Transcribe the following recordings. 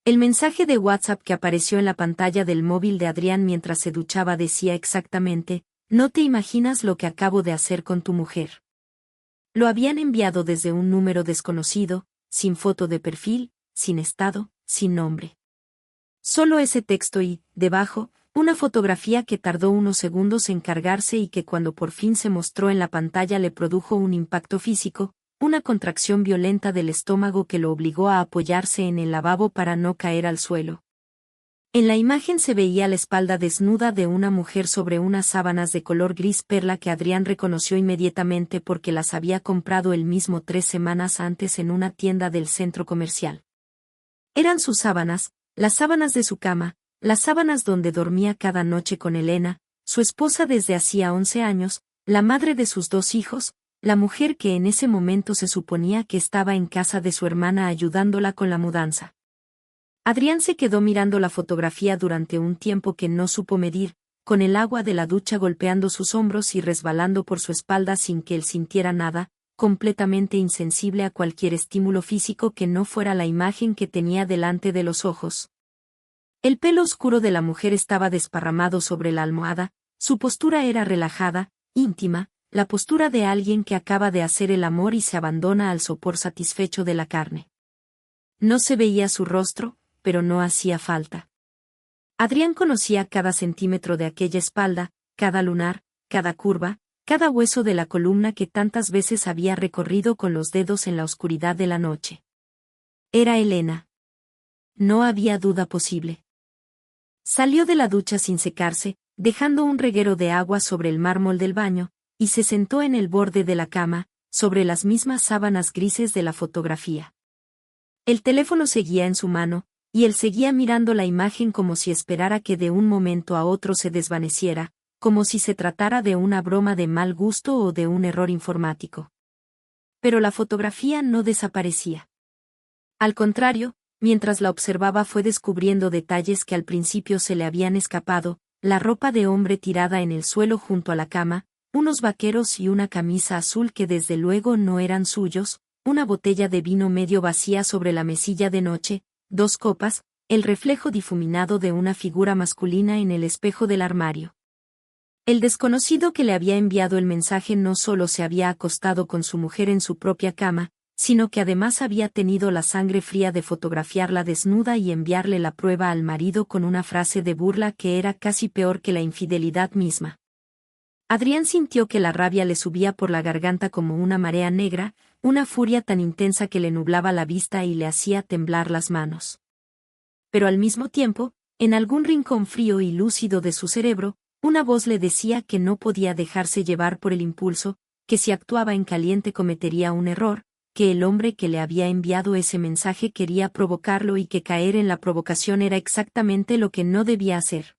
El mensaje de WhatsApp que apareció en la pantalla del móvil de Adrián mientras se duchaba decía exactamente: "No te imaginas lo que acabo de hacer con tu mujer". Lo habían enviado desde un número desconocido, sin foto de perfil, sin estado, sin nombre. Solo ese texto y, debajo, una fotografía que tardó unos segundos en cargarse y que cuando por fin se mostró en la pantalla le produjo un impacto físico, una contracción violenta del estómago que lo obligó a apoyarse en el lavabo para no caer al suelo. En la imagen se veía la espalda desnuda de una mujer sobre unas sábanas de color gris perla que Adrián reconoció inmediatamente porque las había comprado él mismo 3 semanas antes en una tienda del centro comercial. Eran sus sábanas, las sábanas de su cama, las sábanas donde dormía cada noche con Elena, su esposa desde hacía 11 años, la madre de sus 2 hijos, la mujer que en ese momento se suponía que estaba en casa de su hermana ayudándola con la mudanza. Adrián se quedó mirando la fotografía durante un tiempo que no supo medir, con el agua de la ducha golpeando sus hombros y resbalando por su espalda sin que él sintiera nada, completamente insensible a cualquier estímulo físico que no fuera la imagen que tenía delante de los ojos. El pelo oscuro de la mujer estaba desparramado sobre la almohada, su postura era relajada, íntima, la postura de alguien que acaba de hacer el amor y se abandona al sopor satisfecho de la carne. No se veía su rostro, pero no hacía falta. Adrián conocía cada centímetro de aquella espalda, cada lunar, cada curva, cada hueso de la columna que tantas veces había recorrido con los dedos en la oscuridad de la noche. Era Elena. No había duda posible. Salió de la ducha sin secarse, dejando un reguero de agua sobre el mármol del baño, y se sentó en el borde de la cama, sobre las mismas sábanas grises de la fotografía. El teléfono seguía en su mano, y él seguía mirando la imagen como si esperara que de un momento a otro se desvaneciera, como si se tratara de una broma de mal gusto o de un error informático. Pero la fotografía no desaparecía. Al contrario, mientras la observaba fue descubriendo detalles que al principio se le habían escapado: la ropa de hombre tirada en el suelo junto a la cama, unos vaqueros y una camisa azul que desde luego no eran suyos, una botella de vino medio vacía sobre la mesilla de noche, 2 copas, el reflejo difuminado de una figura masculina en el espejo del armario. El desconocido que le había enviado el mensaje no solo se había acostado con su mujer en su propia cama, sino que además había tenido la sangre fría de fotografiarla desnuda y enviarle la prueba al marido con una frase de burla que era casi peor que la infidelidad misma. Adrián sintió que la rabia le subía por la garganta como una marea negra, una furia tan intensa que le nublaba la vista y le hacía temblar las manos. Pero al mismo tiempo, en algún rincón frío y lúcido de su cerebro, una voz le decía que no podía dejarse llevar por el impulso, que si actuaba en caliente cometería un error, que el hombre que le había enviado ese mensaje quería provocarlo y que caer en la provocación era exactamente lo que no debía hacer.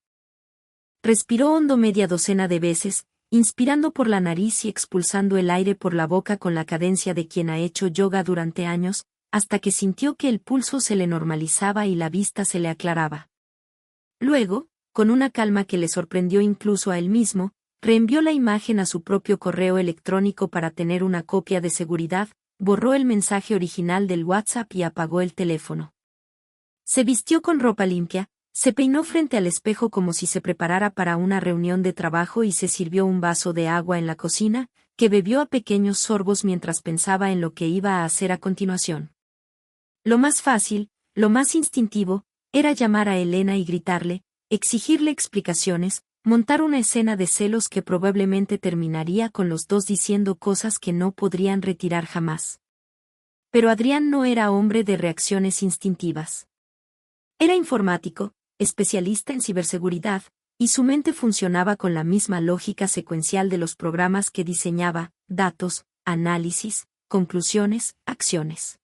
Respiró hondo media docena de veces, inspirando por la nariz y expulsando el aire por la boca con la cadencia de quien ha hecho yoga durante años, hasta que sintió que el pulso se le normalizaba y la vista se le aclaraba. Luego, con una calma que le sorprendió incluso a él mismo, reenvió la imagen a su propio correo electrónico para tener una copia de seguridad, borró el mensaje original del WhatsApp y apagó el teléfono. Se vistió con ropa limpia, se peinó frente al espejo como si se preparara para una reunión de trabajo y se sirvió un vaso de agua en la cocina, que bebió a pequeños sorbos mientras pensaba en lo que iba a hacer a continuación. Lo más fácil, lo más instintivo, era llamar a Elena y gritarle, exigirle explicaciones, montar una escena de celos que probablemente terminaría con los dos diciendo cosas que no podrían retirar jamás. Pero Adrián no era hombre de reacciones instintivas. Era informático, especialista en ciberseguridad, y su mente funcionaba con la misma lógica secuencial de los programas que diseñaba: datos, análisis, conclusiones, acciones.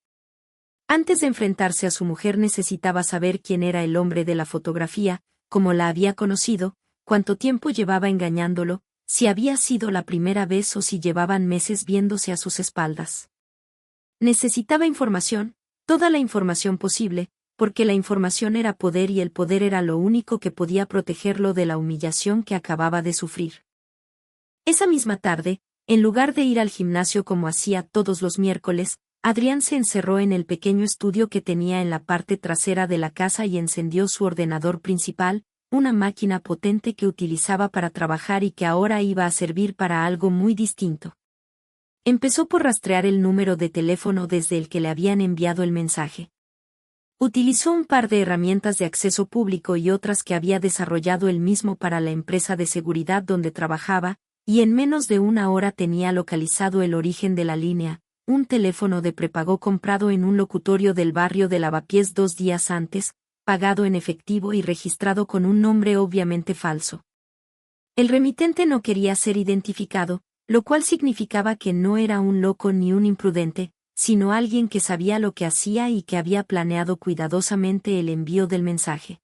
Antes de enfrentarse a su mujer necesitaba saber quién era el hombre de la fotografía, cómo la había conocido, cuánto tiempo llevaba engañándolo, si había sido la primera vez o si llevaban meses viéndose a sus espaldas. Necesitaba información, toda la información posible, porque la información era poder y el poder era lo único que podía protegerlo de la humillación que acababa de sufrir. Esa misma tarde, en lugar de ir al gimnasio como hacía todos los miércoles, Adrián se encerró en el pequeño estudio que tenía en la parte trasera de la casa y encendió su ordenador principal, una máquina potente que utilizaba para trabajar y que ahora iba a servir para algo muy distinto. Empezó por rastrear el número de teléfono desde el que le habían enviado el mensaje. Utilizó un par de herramientas de acceso público y otras que había desarrollado él mismo para la empresa de seguridad donde trabajaba, y en menos de una hora tenía localizado el origen de la línea, un teléfono de prepago comprado en un locutorio del barrio de Lavapiés 2 días antes, pagado en efectivo y registrado con un nombre obviamente falso. El remitente no quería ser identificado, lo cual significaba que no era un loco ni un imprudente, sino alguien que sabía lo que hacía y que había planeado cuidadosamente el envío del mensaje.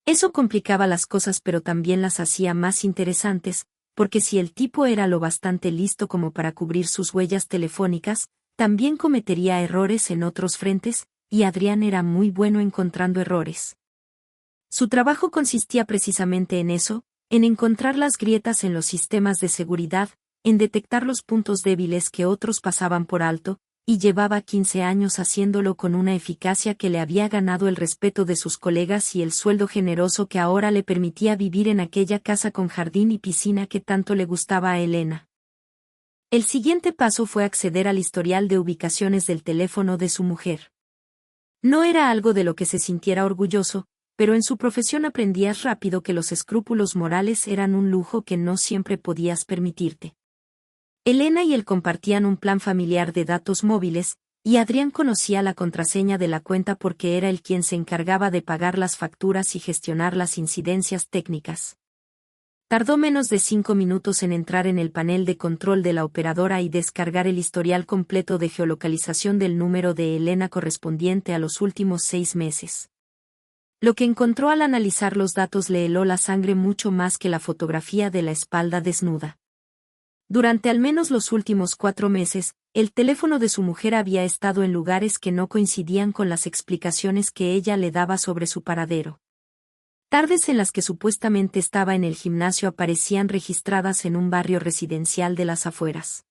Eso complicaba las cosas pero también las hacía más interesantes, porque si el tipo era lo bastante listo como para cubrir sus huellas telefónicas, también cometería errores en otros frentes, y Adrián era muy bueno encontrando errores. Su trabajo consistía precisamente en eso, en encontrar las grietas en los sistemas de seguridad, en detectar los puntos débiles que otros pasaban por alto, y llevaba 15 años haciéndolo con una eficacia que le había ganado el respeto de sus colegas y el sueldo generoso que ahora le permitía vivir en aquella casa con jardín y piscina que tanto le gustaba a Elena. El siguiente paso fue acceder al historial de ubicaciones del teléfono de su mujer. No era algo de lo que se sintiera orgulloso, pero en su profesión aprendías rápido que los escrúpulos morales eran un lujo que no siempre podías permitirte. Elena y él compartían un plan familiar de datos móviles, y Adrián conocía la contraseña de la cuenta porque era él quien se encargaba de pagar las facturas y gestionar las incidencias técnicas. Tardó menos de 5 minutos en entrar en el panel de control de la operadora y descargar el historial completo de geolocalización del número de Elena correspondiente a los últimos 6 meses. Lo que encontró al analizar los datos le heló la sangre mucho más que la fotografía de la espalda desnuda. Durante al menos los últimos 4 meses, el teléfono de su mujer había estado en lugares que no coincidían con las explicaciones que ella le daba sobre su paradero. Tardes en las que supuestamente estaba en el gimnasio aparecían registradas en un barrio residencial de las afueras.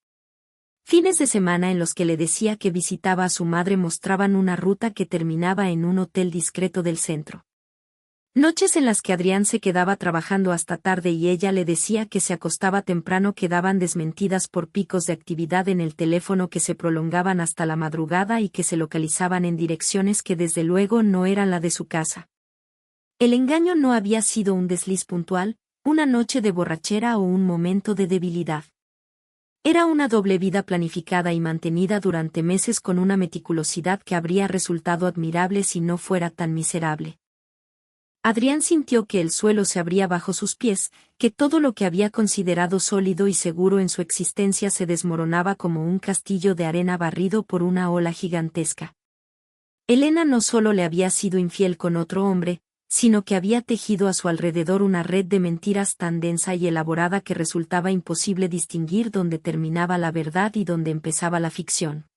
Fines de semana en los que le decía que visitaba a su madre mostraban una ruta que terminaba en un hotel discreto del centro. Noches en las que Adrián se quedaba trabajando hasta tarde y ella le decía que se acostaba temprano quedaban desmentidas por picos de actividad en el teléfono que se prolongaban hasta la madrugada y que se localizaban en direcciones que desde luego no eran la de su casa. El engaño no había sido un desliz puntual, una noche de borrachera o un momento de debilidad. Era una doble vida planificada y mantenida durante meses con una meticulosidad que habría resultado admirable si no fuera tan miserable. Adrián sintió que el suelo se abría bajo sus pies, que todo lo que había considerado sólido y seguro en su existencia se desmoronaba como un castillo de arena barrido por una ola gigantesca. Elena no solo le había sido infiel con otro hombre, sino que había tejido a su alrededor una red de mentiras tan densa y elaborada que resultaba imposible distinguir dónde terminaba la verdad y dónde empezaba la ficción.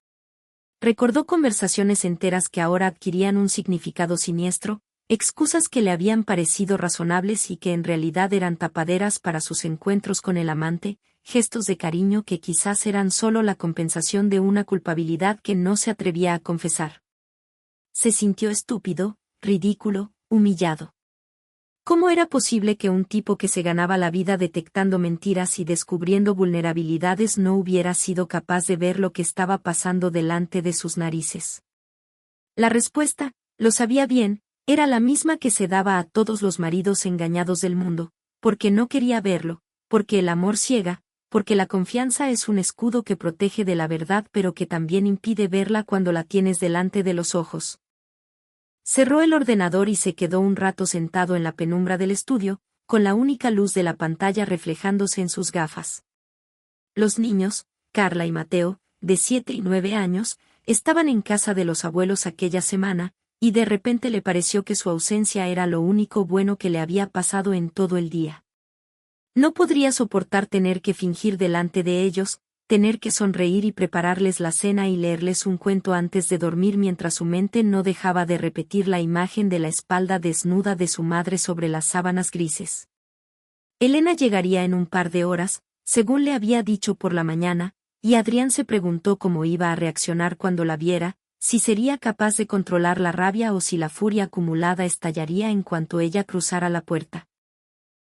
Recordó conversaciones enteras que ahora adquirían un significado siniestro, excusas que le habían parecido razonables y que en realidad eran tapaderas para sus encuentros con el amante, gestos de cariño que quizás eran solo la compensación de una culpabilidad que no se atrevía a confesar. Se sintió estúpido, ridículo, humillado. ¿Cómo era posible que un tipo que se ganaba la vida detectando mentiras y descubriendo vulnerabilidades no hubiera sido capaz de ver lo que estaba pasando delante de sus narices? La respuesta, lo sabía bien, era la misma que se daba a todos los maridos engañados del mundo, porque no quería verlo, porque el amor ciega, porque la confianza es un escudo que protege de la verdad pero que también impide verla cuando la tienes delante de los ojos. Cerró el ordenador y se quedó un rato sentado en la penumbra del estudio, con la única luz de la pantalla reflejándose en sus gafas. Los niños, Carla y Mateo, de 7 y 9 años, estaban en casa de los abuelos aquella semana, y de repente le pareció que su ausencia era lo único bueno que le había pasado en todo el día. No podría soportar tener que fingir delante de ellos, tener que sonreír y prepararles la cena y leerles un cuento antes de dormir mientras su mente no dejaba de repetir la imagen de la espalda desnuda de su madre sobre las sábanas grises. Elena llegaría en un par de horas, según le había dicho por la mañana, y Adrián se preguntó cómo iba a reaccionar cuando la viera, si sería capaz de controlar la rabia o si la furia acumulada estallaría en cuanto ella cruzara la puerta.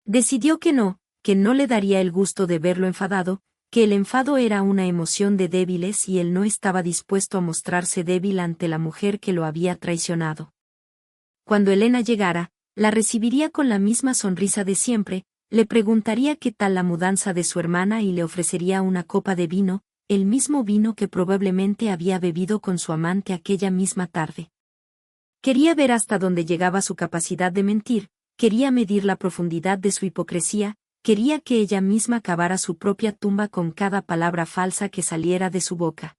Decidió que no le daría el gusto de verlo enfadado, que el enfado era una emoción de débiles y él no estaba dispuesto a mostrarse débil ante la mujer que lo había traicionado. Cuando Elena llegara, la recibiría con la misma sonrisa de siempre, le preguntaría qué tal la mudanza de su hermana y le ofrecería una copa de vino, el mismo vino que probablemente había bebido con su amante aquella misma tarde. Quería ver hasta dónde llegaba su capacidad de mentir, quería medir la profundidad de su hipocresía, quería que ella misma cavara su propia tumba con cada palabra falsa que saliera de su boca.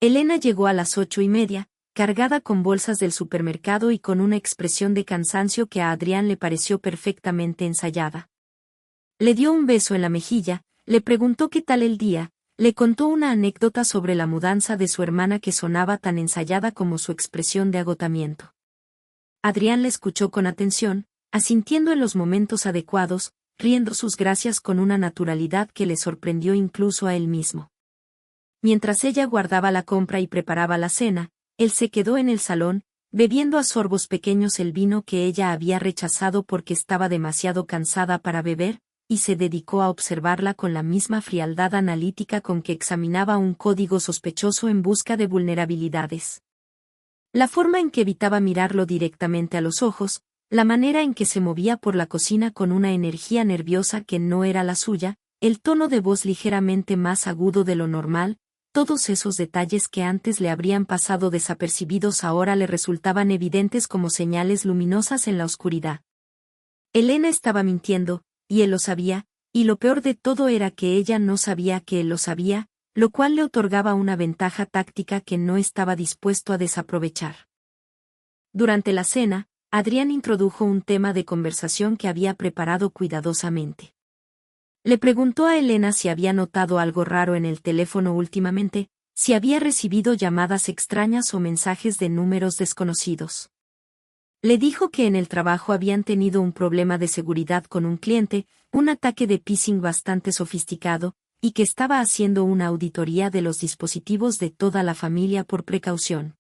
Elena llegó a las 8:30, cargada con bolsas del supermercado y con una expresión de cansancio que a Adrián le pareció perfectamente ensayada. Le dio un beso en la mejilla, le preguntó qué tal el día, le contó una anécdota sobre la mudanza de su hermana que sonaba tan ensayada como su expresión de agotamiento. Adrián la escuchó con atención, asintiendo en los momentos adecuados, riendo sus gracias con una naturalidad que le sorprendió incluso a él mismo. Mientras ella guardaba la compra y preparaba la cena, él se quedó en el salón, bebiendo a sorbos pequeños el vino que ella había rechazado porque estaba demasiado cansada para beber, y se dedicó a observarla con la misma frialdad analítica con que examinaba un código sospechoso en busca de vulnerabilidades. La forma en que evitaba mirarlo directamente a los ojos, la manera en que se movía por la cocina con una energía nerviosa que no era la suya, el tono de voz ligeramente más agudo de lo normal, todos esos detalles que antes le habrían pasado desapercibidos ahora le resultaban evidentes como señales luminosas en la oscuridad. Elena estaba mintiendo, y él lo sabía, y lo peor de todo era que ella no sabía que él lo sabía, lo cual le otorgaba una ventaja táctica que no estaba dispuesto a desaprovechar. Durante la cena, Adrián introdujo un tema de conversación que había preparado cuidadosamente. Le preguntó a Elena si había notado algo raro en el teléfono últimamente, si había recibido llamadas extrañas o mensajes de números desconocidos. Le dijo que en el trabajo habían tenido un problema de seguridad con un cliente, un ataque de phishing bastante sofisticado, y que estaba haciendo una auditoría de los dispositivos de toda la familia por precaución.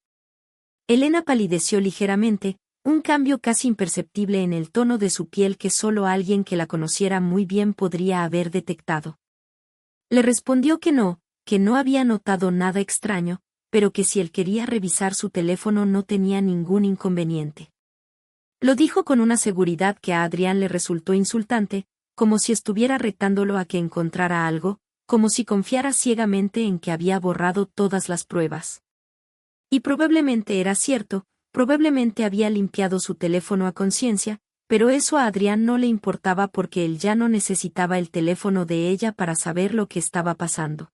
Elena palideció ligeramente, un cambio casi imperceptible en el tono de su piel que solo alguien que la conociera muy bien podría haber detectado. Le respondió que no había notado nada extraño, pero que si él quería revisar su teléfono no tenía ningún inconveniente. Lo dijo con una seguridad que a Adrián le resultó insultante, como si estuviera retándolo a que encontrara algo, como si confiara ciegamente en que había borrado todas las pruebas. Y probablemente era cierto, probablemente había limpiado su teléfono a conciencia, pero eso a Adrián no le importaba porque él ya no necesitaba el teléfono de ella para saber lo que estaba pasando.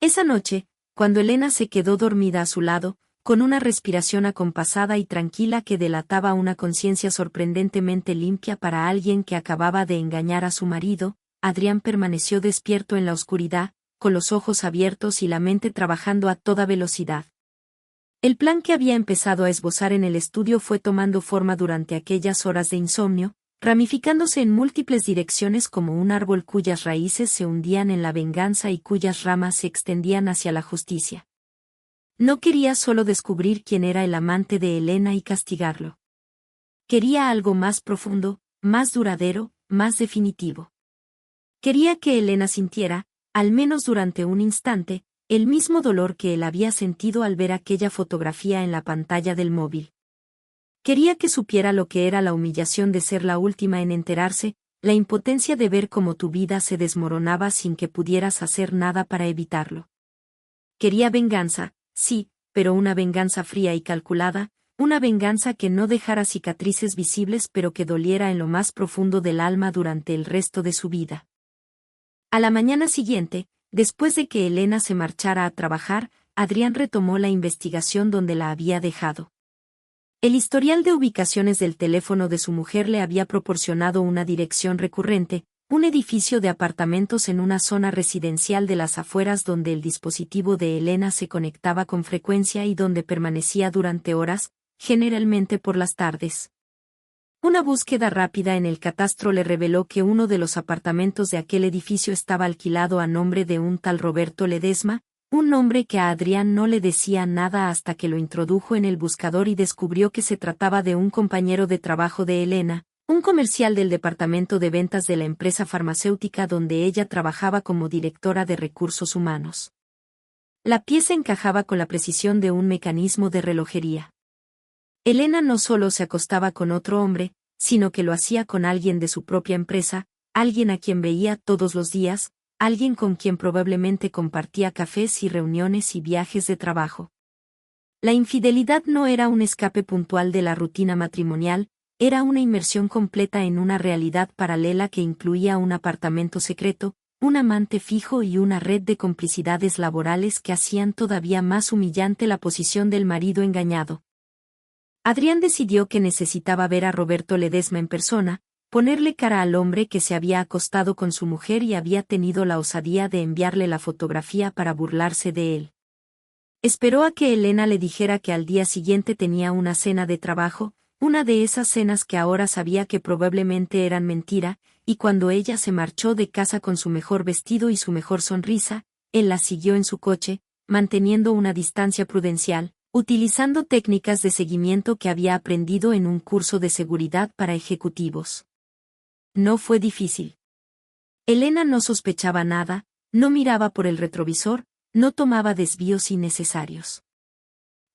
Esa noche, cuando Elena se quedó dormida a su lado, con una respiración acompasada y tranquila que delataba una conciencia sorprendentemente limpia para alguien que acababa de engañar a su marido, Adrián permaneció despierto en la oscuridad, con los ojos abiertos y la mente trabajando a toda velocidad. El plan que había empezado a esbozar en el estudio fue tomando forma durante aquellas horas de insomnio, ramificándose en múltiples direcciones como un árbol cuyas raíces se hundían en la venganza y cuyas ramas se extendían hacia la justicia. No quería solo descubrir quién era el amante de Elena y castigarlo. Quería algo más profundo, más duradero, más definitivo. Quería que Elena sintiera, al menos durante un instante, el mismo dolor que él había sentido al ver aquella fotografía en la pantalla del móvil. Quería que supiera lo que era la humillación de ser la última en enterarse, la impotencia de ver cómo tu vida se desmoronaba sin que pudieras hacer nada para evitarlo. Quería venganza, sí, pero una venganza fría y calculada, una venganza que no dejara cicatrices visibles pero que doliera en lo más profundo del alma durante el resto de su vida. A la mañana siguiente, después de que Elena se marchara a trabajar, Adrián retomó la investigación donde la había dejado. El historial de ubicaciones del teléfono de su mujer le había proporcionado una dirección recurrente, un edificio de apartamentos en una zona residencial de las afueras donde el dispositivo de Elena se conectaba con frecuencia y donde permanecía durante horas, generalmente por las tardes. Una búsqueda rápida en el catastro le reveló que uno de los apartamentos de aquel edificio estaba alquilado a nombre de un tal Roberto Ledesma, un nombre que a Adrián no le decía nada hasta que lo introdujo en el buscador y descubrió que se trataba de un compañero de trabajo de Elena, un comercial del departamento de ventas de la empresa farmacéutica donde ella trabajaba como directora de recursos humanos. La pieza encajaba con la precisión de un mecanismo de relojería. Elena no solo se acostaba con otro hombre, sino que lo hacía con alguien de su propia empresa, alguien a quien veía todos los días, alguien con quien probablemente compartía cafés y reuniones y viajes de trabajo. La infidelidad no era un escape puntual de la rutina matrimonial, era una inmersión completa en una realidad paralela que incluía un apartamento secreto, un amante fijo y una red de complicidades laborales que hacían todavía más humillante la posición del marido engañado. Adrián decidió que necesitaba ver a Roberto Ledesma en persona, ponerle cara al hombre que se había acostado con su mujer y había tenido la osadía de enviarle la fotografía para burlarse de él. Esperó a que Elena le dijera que al día siguiente tenía una cena de trabajo, una de esas cenas que ahora sabía que probablemente eran mentira, y cuando ella se marchó de casa con su mejor vestido y su mejor sonrisa, él la siguió en su coche, manteniendo una distancia prudencial, utilizando técnicas de seguimiento que había aprendido en un curso de seguridad para ejecutivos. No fue difícil. Elena no sospechaba nada, no miraba por el retrovisor, no tomaba desvíos innecesarios.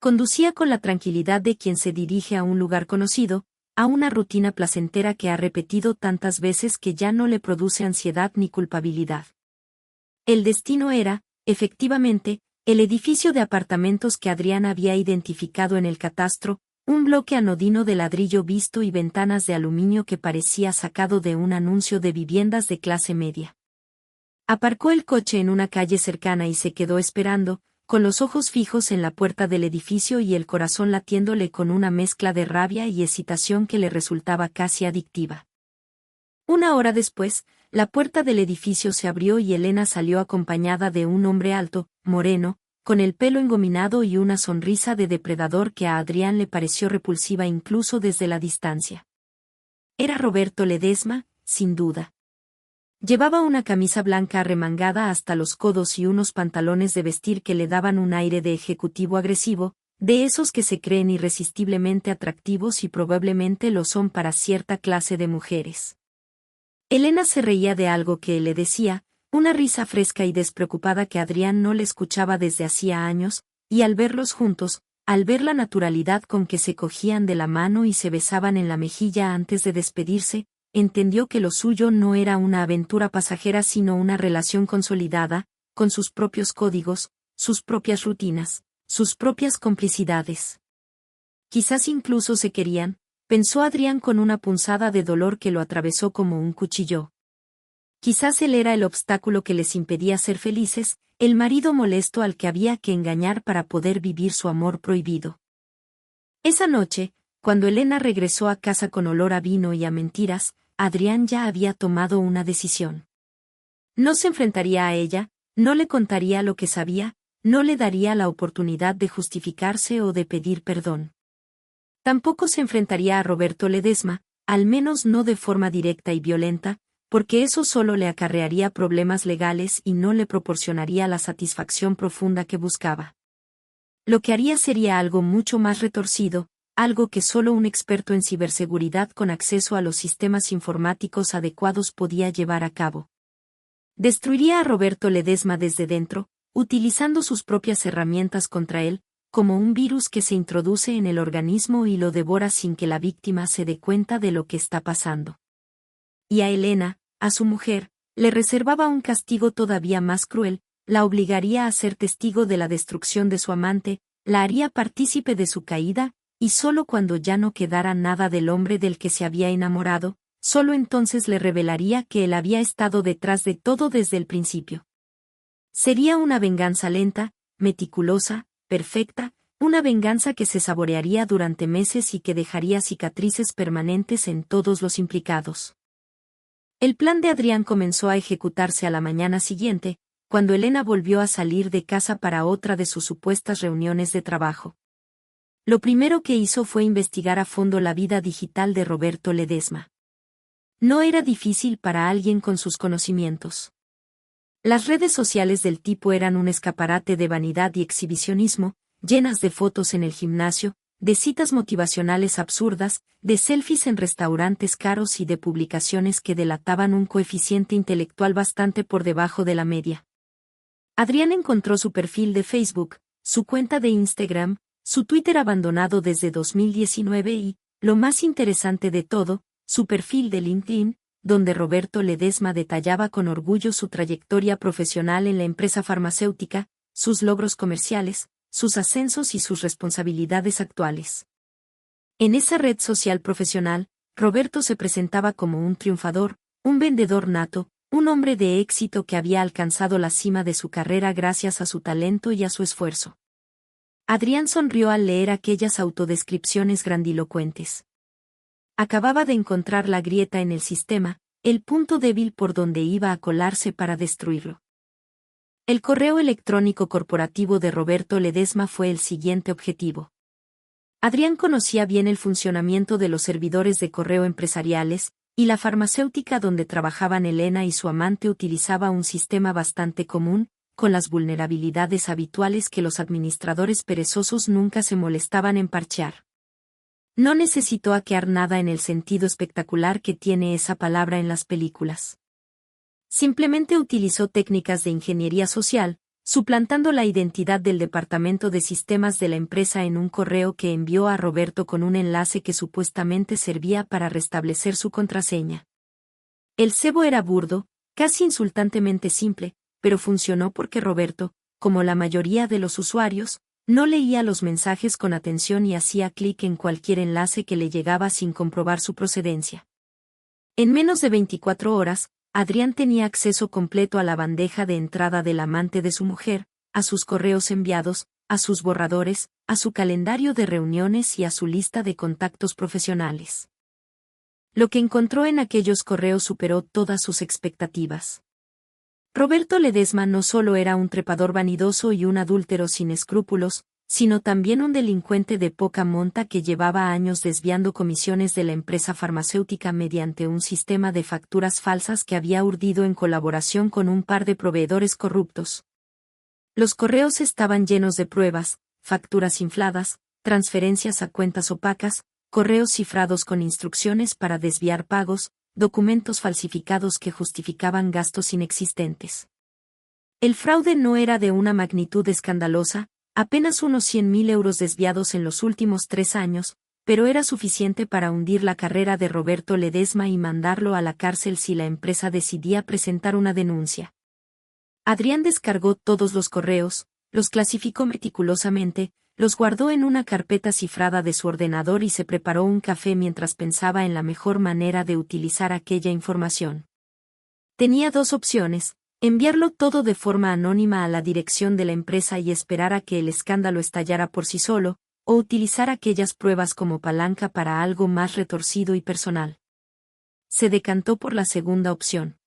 Conducía con la tranquilidad de quien se dirige a un lugar conocido, a una rutina placentera que ha repetido tantas veces que ya no le produce ansiedad ni culpabilidad. El destino era, efectivamente, el edificio de apartamentos que Adrián había identificado en el catastro, un bloque anodino de ladrillo visto y ventanas de aluminio que parecía sacado de un anuncio de viviendas de clase media. Aparcó el coche en una calle cercana y se quedó esperando, con los ojos fijos en la puerta del edificio y el corazón latiéndole con una mezcla de rabia y excitación que le resultaba casi adictiva. Una hora después, la puerta del edificio se abrió y Elena salió acompañada de un hombre alto, moreno, con el pelo engominado y una sonrisa de depredador que a Adrián le pareció repulsiva incluso desde la distancia. Era Roberto Ledesma, sin duda. Llevaba una camisa blanca arremangada hasta los codos y unos pantalones de vestir que le daban un aire de ejecutivo agresivo, de esos que se creen irresistiblemente atractivos y probablemente lo son para cierta clase de mujeres. Elena se reía de algo que él le decía, una risa fresca y despreocupada que Adrián no le escuchaba desde hacía años, y al verlos juntos, al ver la naturalidad con que se cogían de la mano y se besaban en la mejilla antes de despedirse, entendió que lo suyo no era una aventura pasajera sino una relación consolidada, con sus propios códigos, sus propias rutinas, sus propias complicidades. Quizás incluso se querían, pensó Adrián con una punzada de dolor que lo atravesó como un cuchillo. Quizás él era el obstáculo que les impedía ser felices, el marido molesto al que había que engañar para poder vivir su amor prohibido. Esa noche, cuando Elena regresó a casa con olor a vino y a mentiras, Adrián ya había tomado una decisión. No se enfrentaría a ella, no le contaría lo que sabía, no le daría la oportunidad de justificarse o de pedir perdón. Tampoco se enfrentaría a Roberto Ledesma, al menos no de forma directa y violenta, porque eso solo le acarrearía problemas legales y no le proporcionaría la satisfacción profunda que buscaba. Lo que haría sería algo mucho más retorcido, algo que solo un experto en ciberseguridad con acceso a los sistemas informáticos adecuados podía llevar a cabo. Destruiría a Roberto Ledesma desde dentro, utilizando sus propias herramientas contra él, como un virus que se introduce en el organismo y lo devora sin que la víctima se dé cuenta de lo que está pasando. Y a Elena, a su mujer, le reservaba un castigo todavía más cruel, la obligaría a ser testigo de la destrucción de su amante, la haría partícipe de su caída, y solo cuando ya no quedara nada del hombre del que se había enamorado, solo entonces le revelaría que él había estado detrás de todo desde el principio. Sería una venganza lenta, meticulosa, perfecta, una venganza que se saborearía durante meses y que dejaría cicatrices permanentes en todos los implicados. El plan de Adrián comenzó a ejecutarse a la mañana siguiente, cuando Elena volvió a salir de casa para otra de sus supuestas reuniones de trabajo. Lo primero que hizo fue investigar a fondo la vida digital de Roberto Ledesma. No era difícil para alguien con sus conocimientos. Las redes sociales del tipo eran un escaparate de vanidad y exhibicionismo, llenas de fotos en el gimnasio, de citas motivacionales absurdas, de selfies en restaurantes caros y de publicaciones que delataban un coeficiente intelectual bastante por debajo de la media. Adrián encontró su perfil de Facebook, su cuenta de Instagram, su Twitter abandonado desde 2019 y, lo más interesante de todo, su perfil de LinkedIn, donde Roberto Ledesma detallaba con orgullo su trayectoria profesional en la empresa farmacéutica, sus logros comerciales, sus ascensos y sus responsabilidades actuales. En esa red social profesional, Roberto se presentaba como un triunfador, un vendedor nato, un hombre de éxito que había alcanzado la cima de su carrera gracias a su talento y a su esfuerzo. Adrián sonrió al leer aquellas autodescripciones grandilocuentes. Acababa de encontrar la grieta en el sistema, el punto débil por donde iba a colarse para destruirlo. El correo electrónico corporativo de Roberto Ledesma fue el siguiente objetivo. Adrián conocía bien el funcionamiento de los servidores de correo empresariales, y la farmacéutica donde trabajaban Elena y su amante utilizaba un sistema bastante común, con las vulnerabilidades habituales que los administradores perezosos nunca se molestaban en parchear. No necesitó hackear nada en el sentido espectacular que tiene esa palabra en las películas. Simplemente utilizó técnicas de ingeniería social, suplantando la identidad del departamento de sistemas de la empresa en un correo que envió a Roberto con un enlace que supuestamente servía para restablecer su contraseña. El cebo era burdo, casi insultantemente simple, pero funcionó porque Roberto, como la mayoría de los usuarios, no leía los mensajes con atención y hacía clic en cualquier enlace que le llegaba sin comprobar su procedencia. En menos de 24 horas, Adrián tenía acceso completo a la bandeja de entrada del amante de su mujer, a sus correos enviados, a sus borradores, a su calendario de reuniones y a su lista de contactos profesionales. Lo que encontró en aquellos correos superó todas sus expectativas. Roberto Ledesma no solo era un trepador vanidoso y un adúltero sin escrúpulos, sino también un delincuente de poca monta que llevaba años desviando comisiones de la empresa farmacéutica mediante un sistema de facturas falsas que había urdido en colaboración con un par de proveedores corruptos. Los correos estaban llenos de pruebas, facturas infladas, transferencias a cuentas opacas, correos cifrados con instrucciones para desviar pagos, documentos falsificados que justificaban gastos inexistentes. El fraude no era de una magnitud escandalosa, apenas unos 100.000 euros desviados en los últimos 3 años, pero era suficiente para hundir la carrera de Roberto Ledesma y mandarlo a la cárcel si la empresa decidía presentar una denuncia. Adrián descargó todos los correos, los clasificó meticulosamente, los guardó en una carpeta cifrada de su ordenador y se preparó un café mientras pensaba en la mejor manera de utilizar aquella información. Tenía 2 opciones: enviarlo todo de forma anónima a la dirección de la empresa y esperar a que el escándalo estallara por sí solo, o utilizar aquellas pruebas como palanca para algo más retorcido y personal. Se decantó por la segunda opción.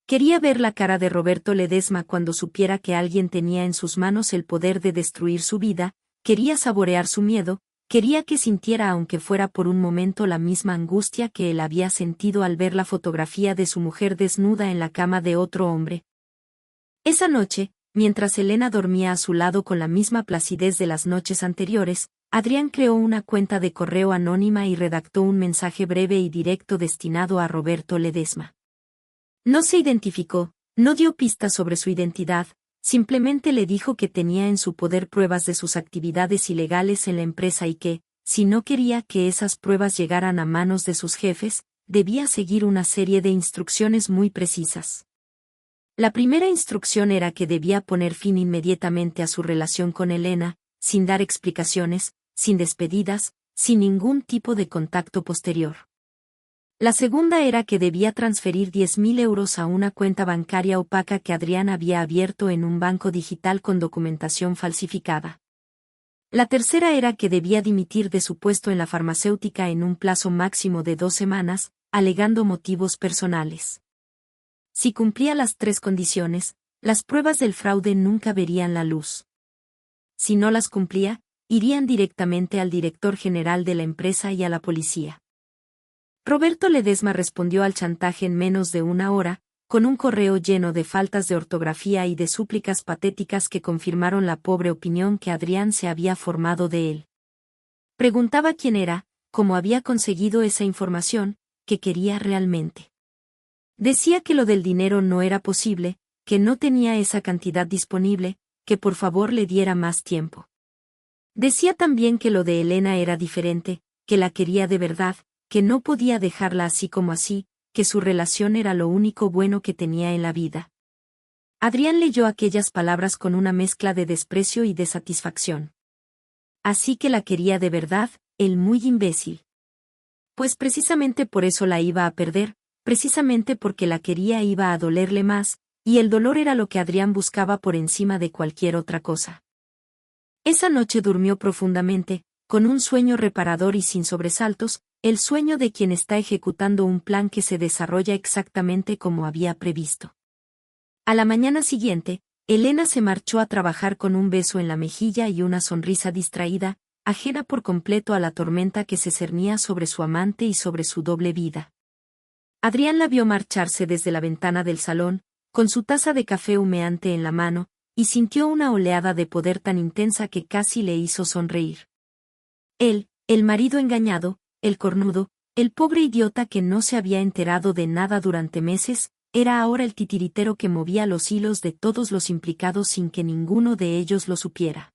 Quería ver la cara de Roberto Ledesma cuando supiera que alguien tenía en sus manos el poder de destruir su vida, quería saborear su miedo, quería que sintiera aunque fuera por un momento la misma angustia que él había sentido al ver la fotografía de su mujer desnuda en la cama de otro hombre. Esa noche, mientras Elena dormía a su lado con la misma placidez de las noches anteriores, Adrián creó una cuenta de correo anónima y redactó un mensaje breve y directo destinado a Roberto Ledesma. No se identificó, no dio pistas sobre su identidad, simplemente le dijo que tenía en su poder pruebas de sus actividades ilegales en la empresa y que, si no quería que esas pruebas llegaran a manos de sus jefes, debía seguir una serie de instrucciones muy precisas. La primera instrucción era que debía poner fin inmediatamente a su relación con Elena, sin dar explicaciones, sin despedidas, sin ningún tipo de contacto posterior. La segunda era que debía transferir 10.000 euros a una cuenta bancaria opaca que Adrián había abierto en un banco digital con documentación falsificada. La tercera era que debía dimitir de su puesto en la farmacéutica en un plazo máximo de 2 semanas, alegando motivos personales. Si cumplía las 3 condiciones, las pruebas del fraude nunca verían la luz. Si no las cumplía, irían directamente al director general de la empresa y a la policía. Roberto Ledesma respondió al chantaje en menos de una hora, con un correo lleno de faltas de ortografía y de súplicas patéticas que confirmaron la pobre opinión que Adrián se había formado de él. Preguntaba quién era, cómo había conseguido esa información, qué quería realmente. Decía que lo del dinero no era posible, que no tenía esa cantidad disponible, que por favor le diera más tiempo. Decía también que lo de Elena era diferente, que la quería de verdad, que no podía dejarla así como así, que su relación era lo único bueno que tenía en la vida. Adrián leyó aquellas palabras con una mezcla de desprecio y de satisfacción. Así que la quería de verdad, el muy imbécil. Pues precisamente por eso la iba a perder, precisamente porque la quería iba a dolerle más, y el dolor era lo que Adrián buscaba por encima de cualquier otra cosa. Esa noche durmió profundamente, con un sueño reparador y sin sobresaltos, el sueño de quien está ejecutando un plan que se desarrolla exactamente como había previsto. A la mañana siguiente, Elena se marchó a trabajar con un beso en la mejilla y una sonrisa distraída, ajena por completo a la tormenta que se cernía sobre su amante y sobre su doble vida. Adrián la vio marcharse desde la ventana del salón, con su taza de café humeante en la mano, y sintió una oleada de poder tan intensa que casi le hizo sonreír. Él, el marido engañado, el cornudo, el pobre idiota que no se había enterado de nada durante meses, era ahora el titiritero que movía los hilos de todos los implicados sin que ninguno de ellos lo supiera.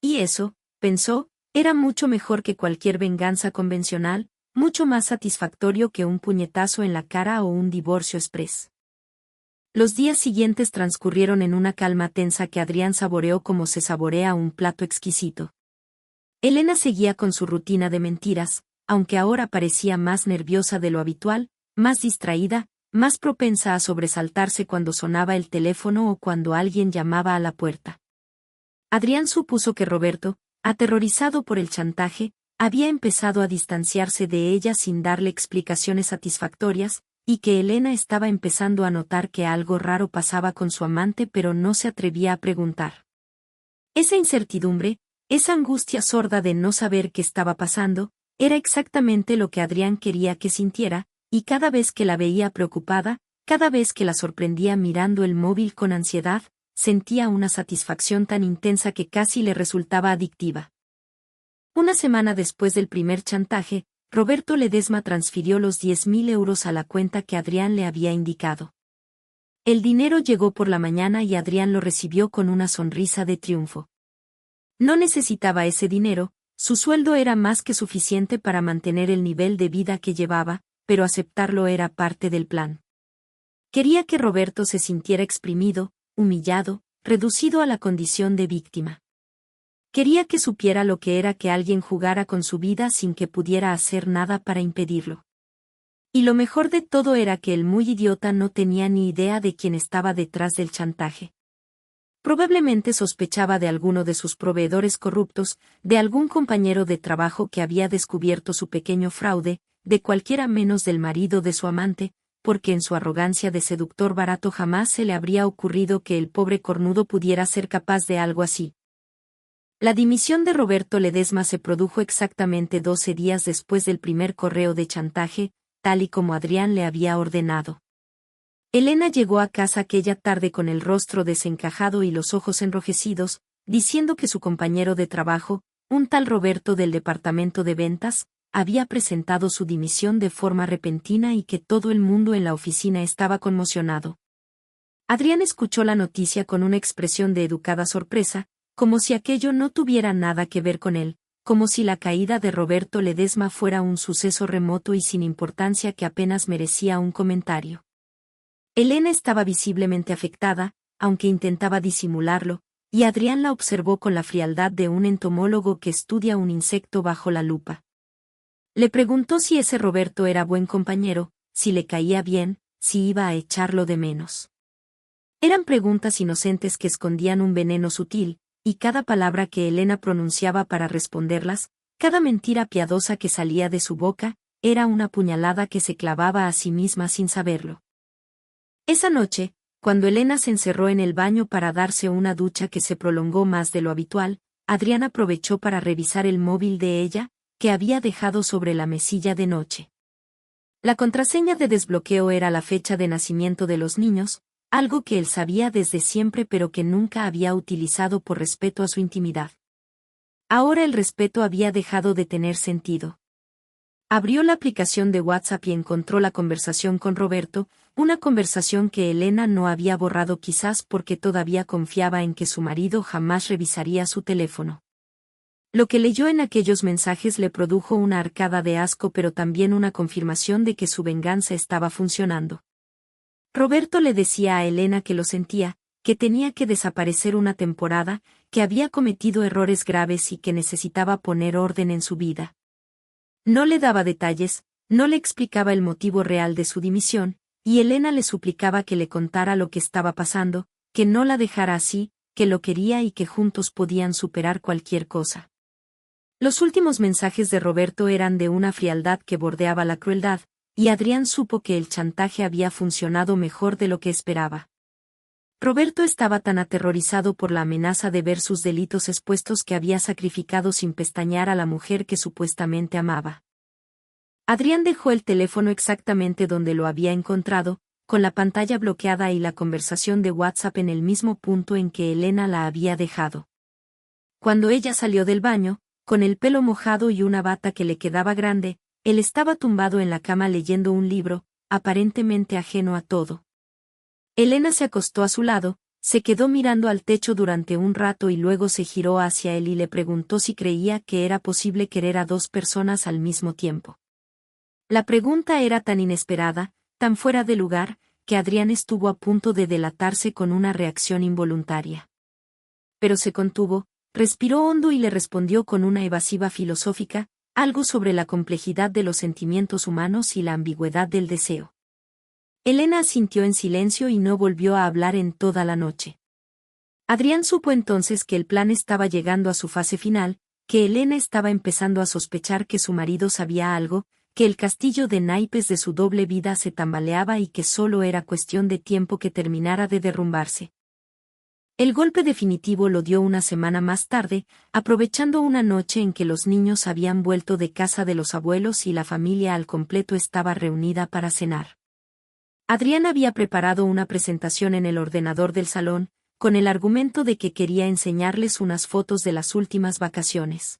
Y eso, pensó, era mucho mejor que cualquier venganza convencional, mucho más satisfactorio que un puñetazo en la cara o un divorcio exprés. Los días siguientes transcurrieron en una calma tensa que Adrián saboreó como se saborea un plato exquisito. Elena seguía con su rutina de mentiras, aunque ahora parecía más nerviosa de lo habitual, más distraída, más propensa a sobresaltarse cuando sonaba el teléfono o cuando alguien llamaba a la puerta. Adrián supuso que Roberto, aterrorizado por el chantaje, había empezado a distanciarse de ella sin darle explicaciones satisfactorias, y que Elena estaba empezando a notar que algo raro pasaba con su amante pero no se atrevía a preguntar. Esa incertidumbre, esa angustia sorda de no saber qué estaba pasando, era exactamente lo que Adrián quería que sintiera, y cada vez que la veía preocupada, cada vez que la sorprendía mirando el móvil con ansiedad, sentía una satisfacción tan intensa que casi le resultaba adictiva. Una semana después del primer chantaje, Roberto Ledesma transfirió los 10.000 euros a la cuenta que Adrián le había indicado. El dinero llegó por la mañana y Adrián lo recibió con una sonrisa de triunfo. No necesitaba ese dinero, su sueldo era más que suficiente para mantener el nivel de vida que llevaba, pero aceptarlo era parte del plan. Quería que Roberto se sintiera exprimido, humillado, reducido a la condición de víctima. Quería que supiera lo que era que alguien jugara con su vida sin que pudiera hacer nada para impedirlo. Y lo mejor de todo era que el muy idiota no tenía ni idea de quién estaba detrás del chantaje. Probablemente sospechaba de alguno de sus proveedores corruptos, de algún compañero de trabajo que había descubierto su pequeño fraude, de cualquiera menos del marido de su amante, porque en su arrogancia de seductor barato jamás se le habría ocurrido que el pobre cornudo pudiera ser capaz de algo así. La dimisión de Roberto Ledesma se produjo exactamente 12 días después del primer correo de chantaje, tal y como Adrián le había ordenado. Elena llegó a casa aquella tarde con el rostro desencajado y los ojos enrojecidos, diciendo que su compañero de trabajo, un tal Roberto del departamento de ventas, había presentado su dimisión de forma repentina y que todo el mundo en la oficina estaba conmocionado. Adrián escuchó la noticia con una expresión de educada sorpresa, como si aquello no tuviera nada que ver con él, como si la caída de Roberto Ledesma fuera un suceso remoto y sin importancia que apenas merecía un comentario. Elena estaba visiblemente afectada, aunque intentaba disimularlo, y Adrián la observó con la frialdad de un entomólogo que estudia un insecto bajo la lupa. Le preguntó si ese Roberto era buen compañero, si le caía bien, si iba a echarlo de menos. Eran preguntas inocentes que escondían un veneno sutil, y cada palabra que Elena pronunciaba para responderlas, cada mentira piadosa que salía de su boca, era una puñalada que se clavaba a sí misma sin saberlo. Esa noche, cuando Elena se encerró en el baño para darse una ducha que se prolongó más de lo habitual, Adrián aprovechó para revisar el móvil de ella, que había dejado sobre la mesilla de noche. La contraseña de desbloqueo era la fecha de nacimiento de los niños, algo que él sabía desde siempre pero que nunca había utilizado por respeto a su intimidad. Ahora el respeto había dejado de tener sentido. Abrió la aplicación de WhatsApp y encontró la conversación con Roberto, una conversación que Elena no había borrado quizás porque todavía confiaba en que su marido jamás revisaría su teléfono. Lo que leyó en aquellos mensajes le produjo una arcada de asco pero también una confirmación de que su venganza estaba funcionando. Roberto le decía a Elena que lo sentía, que tenía que desaparecer una temporada, que había cometido errores graves y que necesitaba poner orden en su vida. No le daba detalles, no le explicaba el motivo real de su dimisión, y Elena le suplicaba que le contara lo que estaba pasando, que no la dejara así, que lo quería y que juntos podían superar cualquier cosa. Los últimos mensajes de Roberto eran de una frialdad que bordeaba la crueldad, y Adrián supo que el chantaje había funcionado mejor de lo que esperaba. Roberto estaba tan aterrorizado por la amenaza de ver sus delitos expuestos que había sacrificado sin pestañear a la mujer que supuestamente amaba. Adrián dejó el teléfono exactamente donde lo había encontrado, con la pantalla bloqueada y la conversación de WhatsApp en el mismo punto en que Elena la había dejado. Cuando ella salió del baño, con el pelo mojado y una bata que le quedaba grande, él estaba tumbado en la cama leyendo un libro, aparentemente ajeno a todo. Elena se acostó a su lado, se quedó mirando al techo durante un rato y luego se giró hacia él y le preguntó si creía que era posible querer a dos personas al mismo tiempo. La pregunta era tan inesperada, tan fuera de lugar, que Adrián estuvo a punto de delatarse con una reacción involuntaria. Pero se contuvo, respiró hondo y le respondió con una evasiva filosófica, algo sobre la complejidad de los sentimientos humanos y la ambigüedad del deseo. Elena asintió en silencio y no volvió a hablar en toda la noche. Adrián supo entonces que el plan estaba llegando a su fase final, que Elena estaba empezando a sospechar que su marido sabía algo, que el castillo de naipes de su doble vida se tambaleaba y que solo era cuestión de tiempo que terminara de derrumbarse. El golpe definitivo lo dio una semana más tarde, aprovechando una noche en que los niños habían vuelto de casa de los abuelos y la familia al completo estaba reunida para cenar. Adrián había preparado una presentación en el ordenador del salón, con el argumento de que quería enseñarles unas fotos de las últimas vacaciones.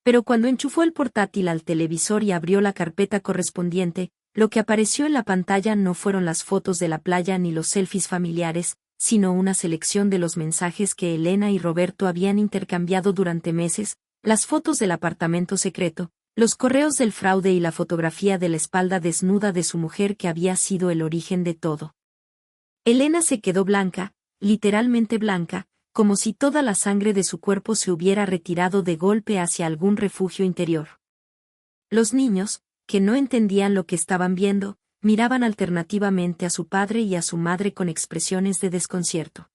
Pero cuando enchufó el portátil al televisor y abrió la carpeta correspondiente, lo que apareció en la pantalla no fueron las fotos de la playa ni los selfies familiares, sino una selección de los mensajes que Elena y Roberto habían intercambiado durante meses, las fotos del apartamento secreto, los correos del fraude y la fotografía de la espalda desnuda de su mujer que había sido el origen de todo. Elena se quedó blanca, literalmente blanca, como si toda la sangre de su cuerpo se hubiera retirado de golpe hacia algún refugio interior. Los niños, que no entendían lo que estaban viendo, miraban alternativamente a su padre y a su madre con expresiones de desconcierto.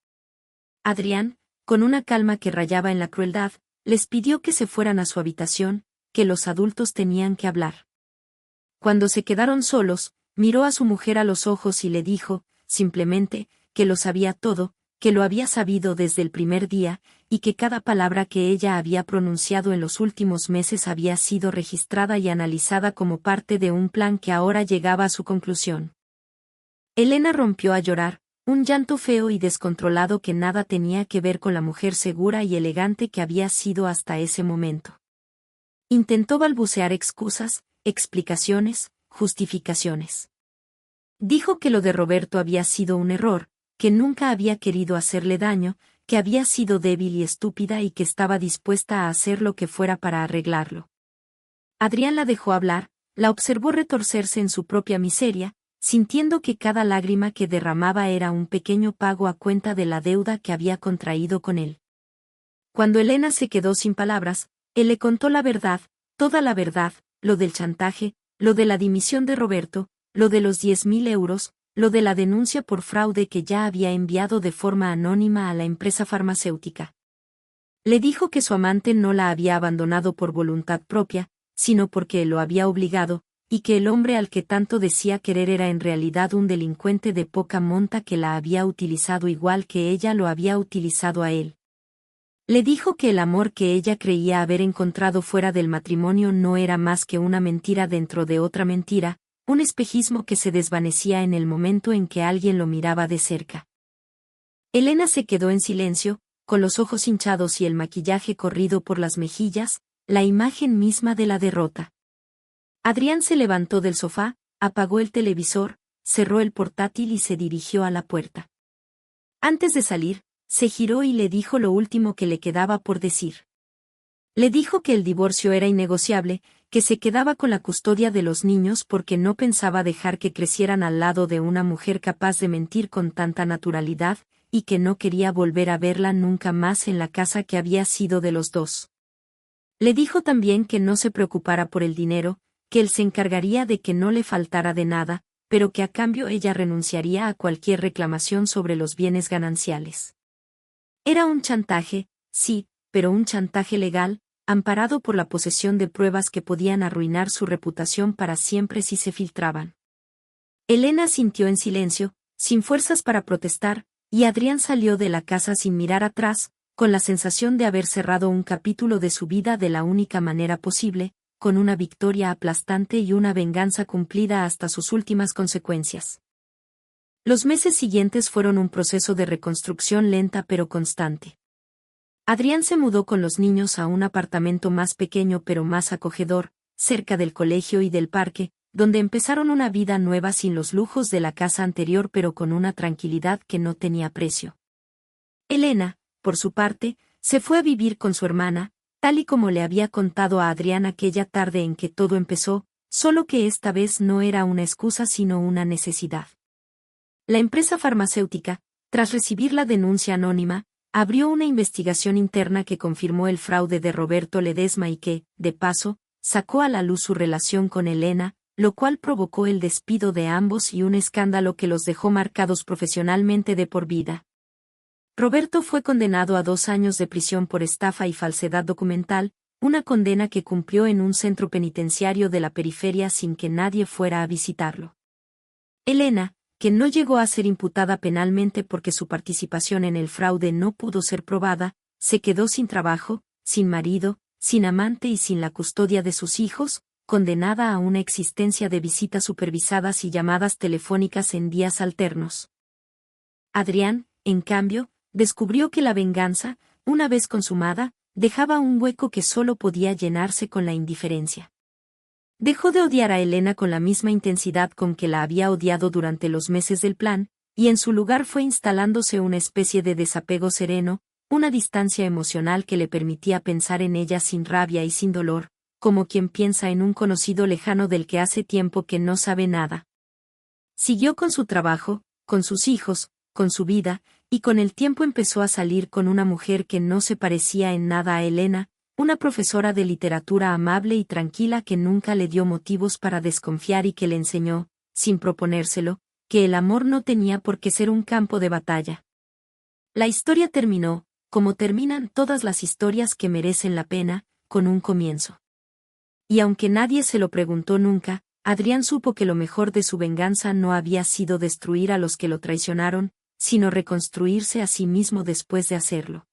Adrián, con una calma que rayaba en la crueldad, les pidió que se fueran a su habitación, que los adultos tenían que hablar. Cuando se quedaron solos, miró a su mujer a los ojos y le dijo, simplemente, que lo sabía todo, que lo había sabido desde el primer día, y que cada palabra que ella había pronunciado en los últimos meses había sido registrada y analizada como parte de un plan que ahora llegaba a su conclusión. Elena rompió a llorar, un llanto feo y descontrolado que nada tenía que ver con la mujer segura y elegante que había sido hasta ese momento. Intentó balbucear excusas, explicaciones, justificaciones. Dijo que lo de Roberto había sido un error, que nunca había querido hacerle daño, que había sido débil y estúpida y que estaba dispuesta a hacer lo que fuera para arreglarlo. Adrián la dejó hablar, la observó retorcerse en su propia miseria, sintiendo que cada lágrima que derramaba era un pequeño pago a cuenta de la deuda que había contraído con él. Cuando Elena se quedó sin palabras, él le contó la verdad, toda la verdad, lo del chantaje, lo de la dimisión de Roberto, lo de los 10.000 euros, lo de la denuncia por fraude que ya había enviado de forma anónima a la empresa farmacéutica. Le dijo que su amante no la había abandonado por voluntad propia, sino porque él lo había obligado, y que el hombre al que tanto decía querer era en realidad un delincuente de poca monta que la había utilizado igual que ella lo había utilizado a él. Le dijo que el amor que ella creía haber encontrado fuera del matrimonio no era más que una mentira dentro de otra mentira, un espejismo que se desvanecía en el momento en que alguien lo miraba de cerca. Elena se quedó en silencio, con los ojos hinchados y el maquillaje corrido por las mejillas, la imagen misma de la derrota. Adrián se levantó del sofá, apagó el televisor, cerró el portátil y se dirigió a la puerta. Antes de salir, se giró y le dijo lo último que le quedaba por decir. Le dijo que el divorcio era innegociable, que se quedaba con la custodia de los niños porque no pensaba dejar que crecieran al lado de una mujer capaz de mentir con tanta naturalidad, y que no quería volver a verla nunca más en la casa que había sido de los dos. Le dijo también que no se preocupara por el dinero, que él se encargaría de que no le faltara de nada, pero que a cambio ella renunciaría a cualquier reclamación sobre los bienes gananciales. Era un chantaje, sí, pero un chantaje legal, amparado por la posesión de pruebas que podían arruinar su reputación para siempre si se filtraban. Elena sintió en silencio, sin fuerzas para protestar, y Adrián salió de la casa sin mirar atrás, con la sensación de haber cerrado un capítulo de su vida de la única manera posible, con una victoria aplastante y una venganza cumplida hasta sus últimas consecuencias. Los meses siguientes fueron un proceso de reconstrucción lenta pero constante. Adrián se mudó con los niños a un apartamento más pequeño pero más acogedor, cerca del colegio y del parque, donde empezaron una vida nueva sin los lujos de la casa anterior pero con una tranquilidad que no tenía precio. Elena, por su parte, se fue a vivir con su hermana, tal y como le había contado a Adrián aquella tarde en que todo empezó, solo que esta vez no era una excusa sino una necesidad. La empresa farmacéutica, tras recibir la denuncia anónima, abrió una investigación interna que confirmó el fraude de Roberto Ledesma y que, de paso, sacó a la luz su relación con Elena, lo cual provocó el despido de ambos y un escándalo que los dejó marcados profesionalmente de por vida. Roberto fue condenado a 2 años de prisión por estafa y falsedad documental, una condena que cumplió en un centro penitenciario de la periferia sin que nadie fuera a visitarlo. Elena, que no llegó a ser imputada penalmente porque su participación en el fraude no pudo ser probada, se quedó sin trabajo, sin marido, sin amante y sin la custodia de sus hijos, condenada a una existencia de visitas supervisadas y llamadas telefónicas en días alternos. Adrián, en cambio, descubrió que la venganza, una vez consumada, dejaba un hueco que solo podía llenarse con la indiferencia. Dejó de odiar a Elena con la misma intensidad con que la había odiado durante los meses del plan, y en su lugar fue instalándose una especie de desapego sereno, una distancia emocional que le permitía pensar en ella sin rabia y sin dolor, como quien piensa en un conocido lejano del que hace tiempo que no sabe nada. Siguió con su trabajo, con sus hijos, con su vida, y con el tiempo empezó a salir con una mujer que no se parecía en nada a Elena, una profesora de literatura amable y tranquila que nunca le dio motivos para desconfiar y que le enseñó, sin proponérselo, que el amor no tenía por qué ser un campo de batalla. La historia terminó, como terminan todas las historias que merecen la pena, con un comienzo. Y aunque nadie se lo preguntó nunca, Adrián supo que lo mejor de su venganza no había sido destruir a los que lo traicionaron, sino reconstruirse a sí mismo después de hacerlo.